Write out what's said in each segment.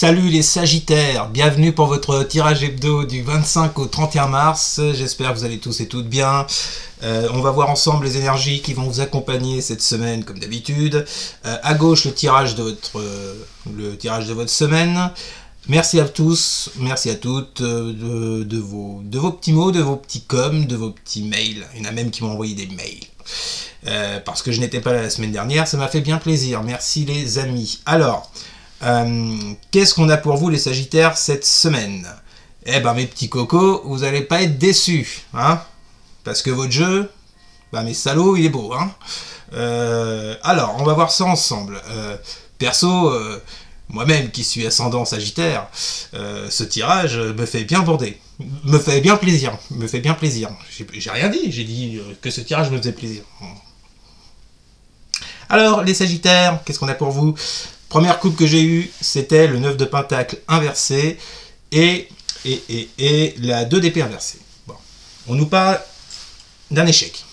Salut les Sagittaires, bienvenue pour votre tirage hebdo du 25 au 31 mars. J'espère que vous allez tous et toutes bien. On va voir ensemble les énergies qui vont vous accompagner cette semaine comme d'habitude. À gauche, le tirage de votre semaine. Merci à tous, merci à toutes de vos petits mots, de vos petits coms, de vos petits mails. Il y en a même qui m'ont envoyé des mails. Parce que je n'étais pas là la semaine dernière, ça m'a fait bien plaisir. Merci les amis. Alors... qu'est-ce qu'on a pour vous les Sagittaires cette semaine? Eh ben mes petits cocos, vous n'allez pas être déçus, hein, parce que votre jeu, bah mes salauds, il est beau, hein. Alors, on va voir ça ensemble. Perso, moi-même qui suis ascendant Sagittaire, ce tirage me fait bien bander, me fait bien plaisir, J'ai rien dit, j'ai dit que ce tirage me faisait plaisir. Alors, les Sagittaires, qu'est-ce qu'on a pour vous? Première coupe que j'ai eue, c'était le 9 de Pentacle inversé et la 2 d'épée inversée. Bon. On nous parle d'un échec.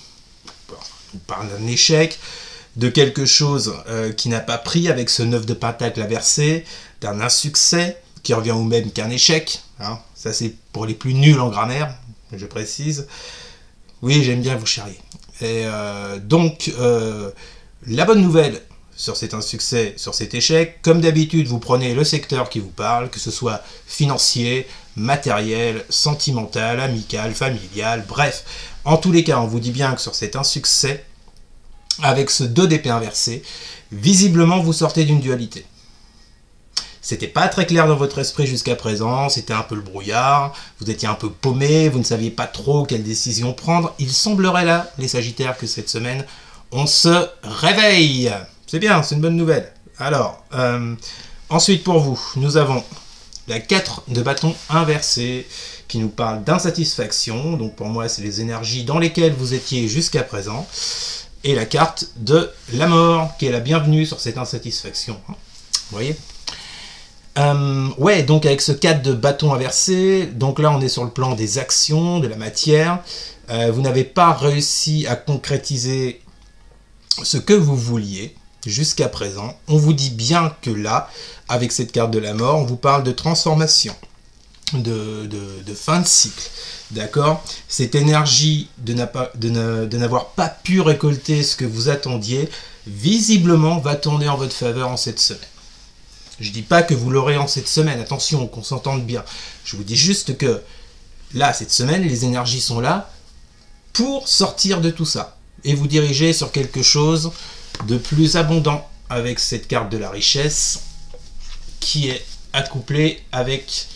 Bon. On nous parle d'un échec, de quelque chose qui n'a pas pris avec ce 9 de Pentacle inversé, d'un insuccès qui revient au même qu'un échec. Hein. Ça, c'est pour les plus nuls en grammaire, je précise. Oui, j'aime bien vous charrier. Et donc, la bonne nouvelle sur cet insuccès, sur cet échec, comme d'habitude, vous prenez le secteur qui vous parle, que ce soit financier, matériel, sentimental, amical, familial, bref. En tous les cas, on vous dit bien que sur cet insuccès, avec ce 2 d'épée inversé, visiblement, vous sortez d'une dualité. C'était pas très clair dans votre esprit jusqu'à présent, c'était un peu le brouillard, vous étiez un peu paumé, vous ne saviez pas trop quelle décision prendre. Il semblerait là, les Sagittaires, que cette semaine, on se réveille. C'est bien, c'est une bonne nouvelle. Alors, ensuite pour vous, nous avons la 4 de bâton inversé qui nous parle d'insatisfaction. Donc pour moi, c'est les énergies dans lesquelles vous étiez jusqu'à présent. Et la carte de la mort qui est la bienvenue sur cette insatisfaction. Vous voyez ? Ouais, donc avec ce 4 de bâton inversé, donc là on est sur le plan des actions, de la matière. Vous n'avez pas réussi à concrétiser ce que vous vouliez. Jusqu'à présent, on vous dit bien que là, avec cette carte de la mort, on vous parle de transformation, de fin de cycle, d'accord? Cette énergie de n'avoir pas pu récolter ce que vous attendiez, visiblement va tourner en votre faveur en cette semaine. Je ne dis pas que vous l'aurez en cette semaine, attention, qu'on s'entende bien. Je vous dis juste que là, cette semaine, les énergies sont là pour sortir de tout ça et vous diriger sur quelque chose de plus abondant avec cette carte de la richesse qui est accouplée avec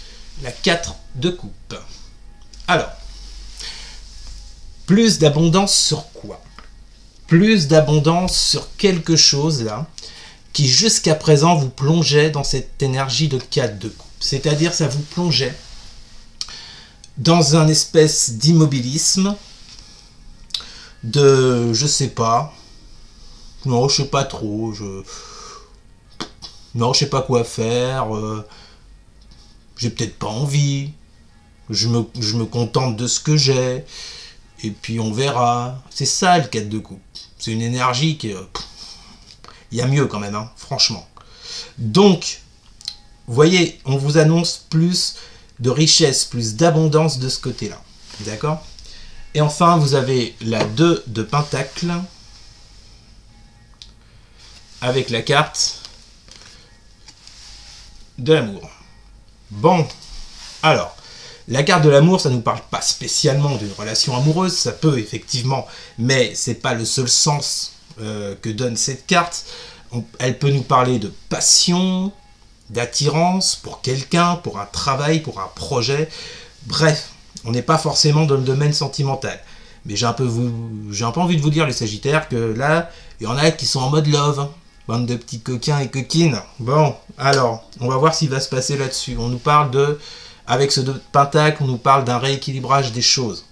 la 4 de coupe. Alors, plus d'abondance sur quoi? Plus d'abondance sur quelque chose là qui jusqu'à présent vous plongeait dans cette énergie de 4 de coupe. C'est-à-dire ça vous plongeait dans un espèce d'immobilisme, de je sais pas. Non, je sais pas trop, non, je sais pas quoi faire, j'ai peut-être pas envie, je me contente de ce que j'ai, et puis on verra. C'est ça le 4 de coupe, c'est une énergie qui... il y a mieux quand même, hein, franchement. Donc, vous voyez, on vous annonce plus de richesse, plus d'abondance de ce côté-là, d'accord? Et enfin, vous avez la 2 de Pentacle, avec la carte de l'amour. Bon, alors, la carte de l'amour, ça ne nous parle pas spécialement d'une relation amoureuse, ça peut effectivement, mais c'est pas le seul sens que donne cette carte. Elle peut nous parler de passion, d'attirance pour quelqu'un, pour un travail, pour un projet. Bref, on n'est pas forcément dans le domaine sentimental. Mais j'ai un peu envie de vous dire, les Sagittaires, que là, il y en a qui sont en mode love. Bande de petits coquins et coquines. Bon, alors, on va voir s'il va se passer là-dessus. On nous parle avec ce 2 de Pentacle, on nous parle d'un rééquilibrage des choses.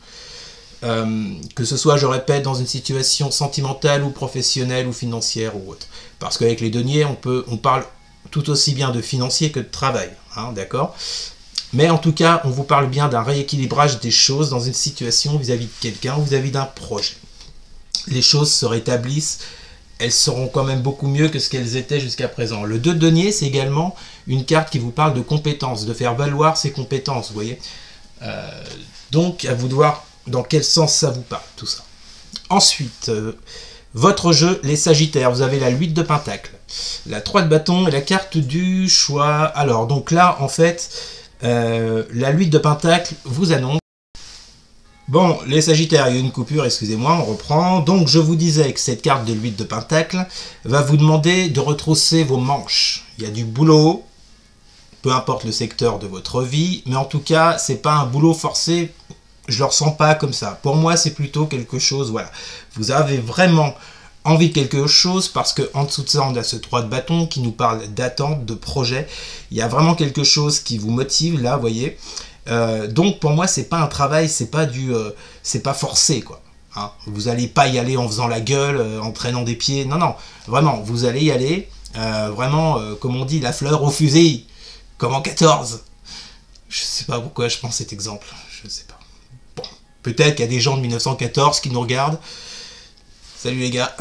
Que ce soit, je répète, dans une situation sentimentale ou professionnelle ou financière ou autre. Parce qu'avec les deniers, on parle tout aussi bien de financier que de travail. Hein, d'accord? Mais en tout cas, on vous parle bien d'un rééquilibrage des choses dans une situation vis-à-vis de quelqu'un ou vis-à-vis d'un projet. Les choses se rétablissent elles seront quand même beaucoup mieux que ce qu'elles étaient jusqu'à présent. Le 2 de denier, c'est également une carte qui vous parle de compétences, de faire valoir ses compétences, vous voyez. Donc, à vous de voir dans quel sens ça vous parle, tout ça. Ensuite, votre jeu, les Sagittaires, vous avez la 8 de Pentacle, la 3 de bâton et la carte du choix. Alors, donc là, en fait, la 8 de Pentacle vous annonce. Bon, les Sagittaires, il y a une coupure, excusez-moi, on reprend. Donc, je vous disais que cette carte de l'huile de Pentacle va vous demander de retrousser vos manches. Il y a du boulot, peu importe le secteur de votre vie, mais en tout cas, c'est pas un boulot forcé, je le ressens pas comme ça. Pour moi, c'est plutôt quelque chose, voilà. Vous avez vraiment envie de quelque chose parce que en dessous de ça, on a ce 3 de bâton qui nous parle d'attente, de projet. Il y a vraiment quelque chose qui vous motive, là, vous voyez. Donc pour moi c'est pas un travail, c'est pas forcé quoi. Hein, vous allez pas y aller en faisant la gueule, en traînant des pieds. Non non, vraiment vous allez y aller vraiment comme on dit la fleur au fusil, comme en 14. Je sais pas pourquoi je prends cet exemple, je sais pas. Bon, peut-être qu'il y a des gens de 1914 qui nous regardent. Salut les gars.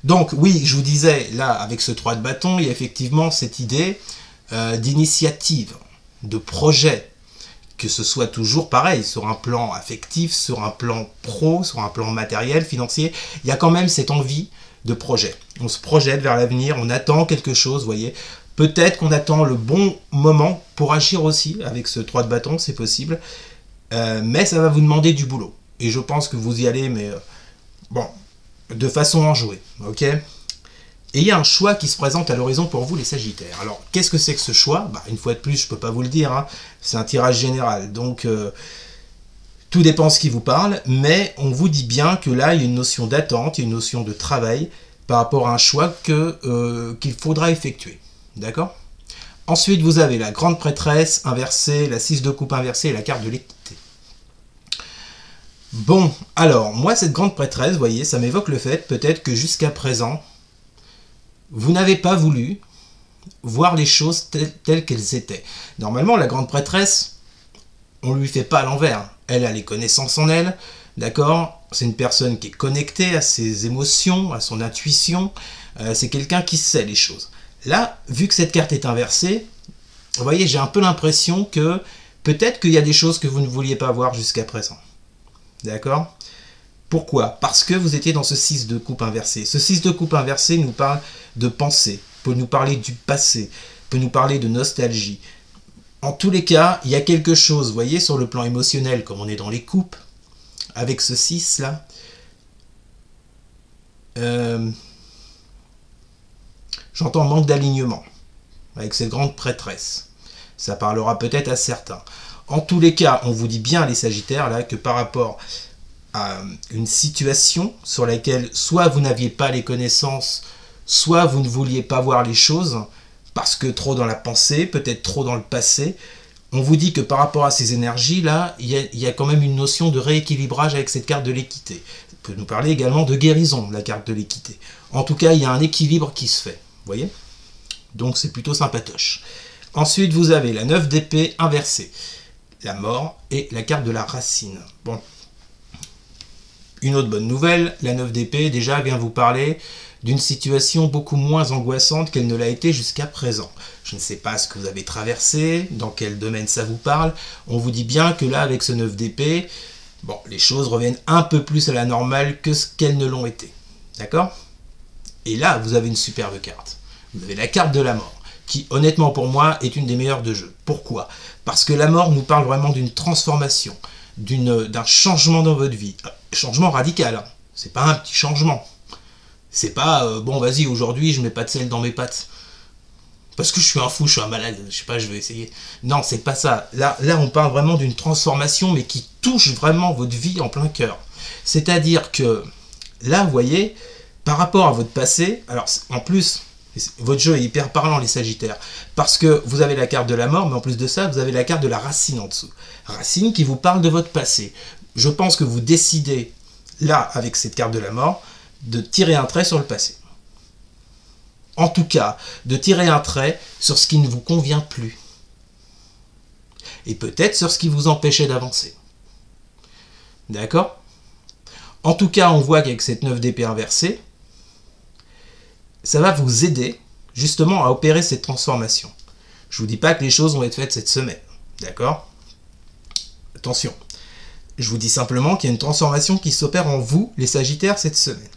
Donc oui, je vous disais là avec ce 3 de bâton, il y a effectivement cette idée d'initiative, de projet, que ce soit toujours pareil, sur un plan affectif, sur un plan pro, sur un plan matériel, financier, il y a quand même cette envie de projet. On se projette vers l'avenir, on attend quelque chose, vous voyez. Peut-être qu'on attend le bon moment pour agir aussi, avec ce 3 de bâton, c'est possible, mais ça va vous demander du boulot. Et je pense que vous y allez, mais bon, de façon enjouée, ok ? Et il y a un choix qui se présente à l'horizon pour vous, les Sagittaires. Alors, qu'est-ce que c'est que ce choix ? Bah, une fois de plus, je ne peux pas vous le dire. Hein. C'est un tirage général. Donc, tout dépend de ce qui vous parle. Mais on vous dit bien que là, il y a une notion d'attente, il y a une notion de travail par rapport à un choix qu'il faudra effectuer. D'accord ? Ensuite, vous avez la grande prêtresse inversée, la 6 de coupe inversée et la carte de l'équité. Bon, alors, moi, cette grande prêtresse, vous voyez, ça m'évoque le fait, peut-être que jusqu'à présent, vous n'avez pas voulu voir les choses telles qu'elles étaient. Normalement, la grande prêtresse, on ne lui fait pas à l'envers. Elle a les connaissances en elle, d'accord ? C'est une personne qui est connectée à ses émotions, à son intuition. C'est quelqu'un qui sait les choses. Là, vu que cette carte est inversée, vous voyez, j'ai un peu l'impression que peut-être qu'il y a des choses que vous ne vouliez pas voir jusqu'à présent. D'accord ? Pourquoi ? Parce que vous étiez dans ce 6 de coupe inversé. Ce 6 de coupe inversé nous parle de pensée, peut nous parler du passé, peut nous parler de nostalgie. En tous les cas, il y a quelque chose, vous voyez, sur le plan émotionnel, comme on est dans les coupes, avec ce 6 là, j'entends manque d'alignement, avec cette grande prêtresse. Ça parlera peut-être à certains. En tous les cas, on vous dit bien, les Sagittaires, là, que par rapport à une situation sur laquelle soit vous n'aviez pas les connaissances, soit vous ne vouliez pas voir les choses, parce que trop dans la pensée, peut-être trop dans le passé, on vous dit que par rapport à ces énergies-là, il y a quand même une notion de rééquilibrage avec cette carte de l'équité. Ça peut nous parler également de guérison, la carte de l'équité. En tout cas, il y a un équilibre qui se fait, vous voyez ? Donc c'est plutôt sympatoche. Ensuite, vous avez la 9 d'épée inversée, la mort et la carte de la racine. Bon. Une autre bonne nouvelle, la 9 d'épée déjà vient vous parler d'une situation beaucoup moins angoissante qu'elle ne l'a été jusqu'à présent. Je ne sais pas ce que vous avez traversé, dans quel domaine ça vous parle. On vous dit bien que là, avec ce 9 d'épée, bon, les choses reviennent un peu plus à la normale que ce qu'elles ne l'ont été. D'accord ? Et là, vous avez une superbe carte. Vous avez la carte de la mort, qui, honnêtement pour moi, est une des meilleures de jeu. Pourquoi ? Parce que la mort nous parle vraiment d'une transformation, d'un changement dans votre vie. Changement radical, hein. C'est pas un petit changement. C'est pas, bon vas-y, aujourd'hui je mets pas de sel dans mes pâtes. Parce que je suis un fou, je suis un malade, je sais pas, je vais essayer. Non, c'est pas ça. Là, on parle vraiment d'une transformation, mais qui touche vraiment votre vie en plein cœur. C'est-à-dire que, là, vous voyez, par rapport à votre passé, alors en plus, votre jeu est hyper parlant, les Sagittaires, parce que vous avez la carte de la mort, mais en plus de ça, vous avez la carte de la racine en dessous. Racine qui vous parle de votre passé. Je pense que vous décidez, là, avec cette carte de la mort, de tirer un trait sur le passé. En tout cas, de tirer un trait sur ce qui ne vous convient plus. Et peut-être sur ce qui vous empêchait d'avancer. D'accord ? En tout cas, on voit qu'avec cette 9 d'épée inversée, ça va vous aider justement à opérer cette transformation. Je vous dis pas que les choses vont être faites cette semaine, d'accord? Attention. Je vous dis simplement qu'il y a une transformation qui s'opère en vous, les Sagittaires, cette semaine.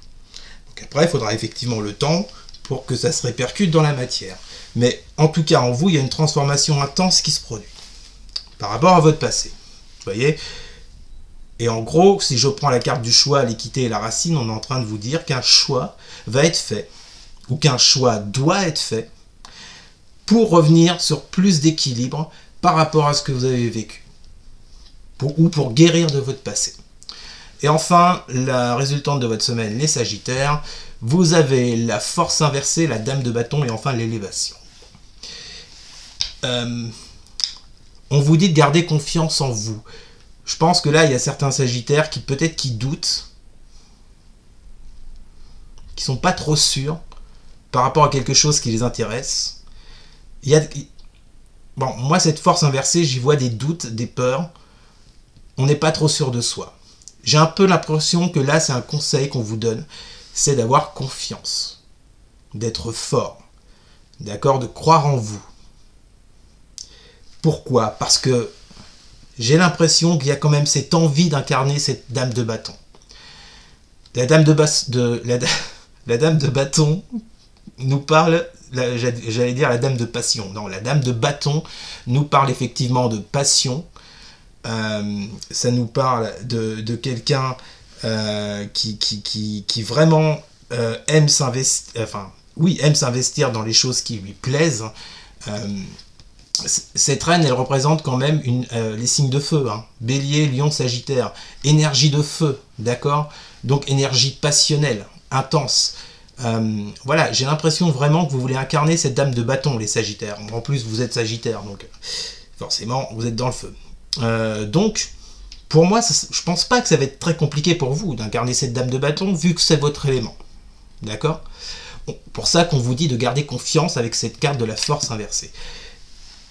Donc après, il faudra effectivement le temps pour que ça se répercute dans la matière. Mais en tout cas, en vous, il y a une transformation intense qui se produit par rapport à votre passé. Vous voyez? Et en gros, si je prends la carte du choix, l'équité et la racine, on est en train de vous dire qu'un choix va être fait, ou qu'un choix doit être fait, pour revenir sur plus d'équilibre par rapport à ce que vous avez vécu, ou pour guérir de votre passé. Et enfin, la résultante de votre semaine, les Sagittaires, vous avez la force inversée, la dame de bâton et enfin l'élévation. On vous dit de garder confiance en vous. Je pense que là, il y a certains Sagittaires qui peut-être qui doutent, qui sont pas trop sûrs par rapport à quelque chose qui les intéresse. Bon, moi, cette force inversée, j'y vois des doutes, des peurs. On n'est pas trop sûr de soi. J'ai un peu l'impression que là, c'est un conseil qu'on vous donne, c'est d'avoir confiance, d'être fort, d'accord, de croire en vous. Pourquoi? Parce que j'ai l'impression qu'il y a quand même cette envie d'incarner cette dame de bâton. La dame de bâton nous parle, j'allais dire la dame de passion. Non, la dame de bâton nous parle effectivement de passion. Ça nous parle de quelqu'un qui vraiment aime s'investir, aime s'investir dans les choses qui lui plaisent. Cette reine, elle représente quand même les signes de feu, hein. Bélier, Lion, Sagittaire, énergie de feu, d'accord? Donc énergie passionnelle, intense. Voilà, j'ai l'impression vraiment que vous voulez incarner cette dame de bâton, les Sagittaires. En plus, vous êtes Sagittaire, donc forcément, vous êtes dans le feu. Donc, pour moi, je pense pas que ça va être très compliqué pour vous d'incarner cette dame de bâton, vu que c'est votre élément, d'accord? Pour ça qu'on vous dit de garder confiance avec cette carte de la force inversée.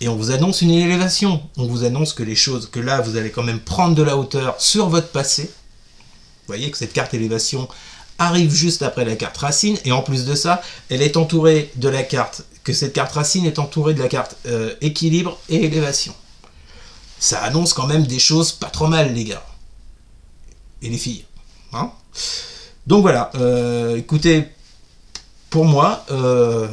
Et on vous annonce une élévation. On vous annonce que que là, vous allez quand même prendre de la hauteur sur votre passé. Vous voyez que cette carte élévation arrive juste après la carte racine. Et en plus de ça, elle est entourée de la carte, que cette carte racine est entourée de la carte équilibre et élévation. Ça annonce quand même des choses pas trop mal, les gars. Et les filles. Hein? Donc voilà. Écoutez, pour moi, je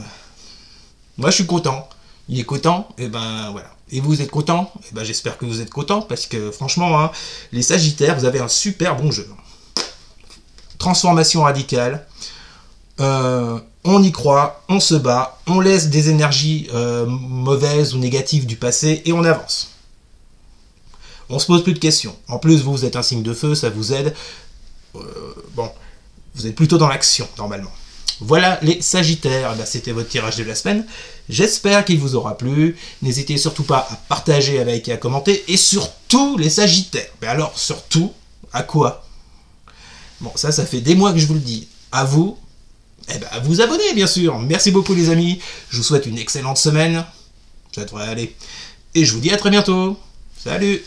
suis content. Il est content, et ben voilà. Et vous êtes content? Et ben j'espère que vous êtes content, parce que franchement, hein, les Sagittaires, vous avez un super bon jeu. Transformation radicale. On y croit, on se bat, on laisse des énergies mauvaises ou négatives du passé et on avance. On se pose plus de questions. En plus, vous êtes un signe de feu, ça vous aide. Bon, vous êtes plutôt dans l'action, normalement. Voilà les Sagittaires, c'était votre tirage de la semaine. J'espère qu'il vous aura plu. N'hésitez surtout pas à partager, à liker, à commenter. Et surtout les Sagittaires. Mais alors, surtout, à quoi? Bon, ça fait des mois que je vous le dis. À vous, à vous abonner, bien sûr. Merci beaucoup les amis. Je vous souhaite une excellente semaine. Ça devrait aller. Et je vous dis à très bientôt. Salut!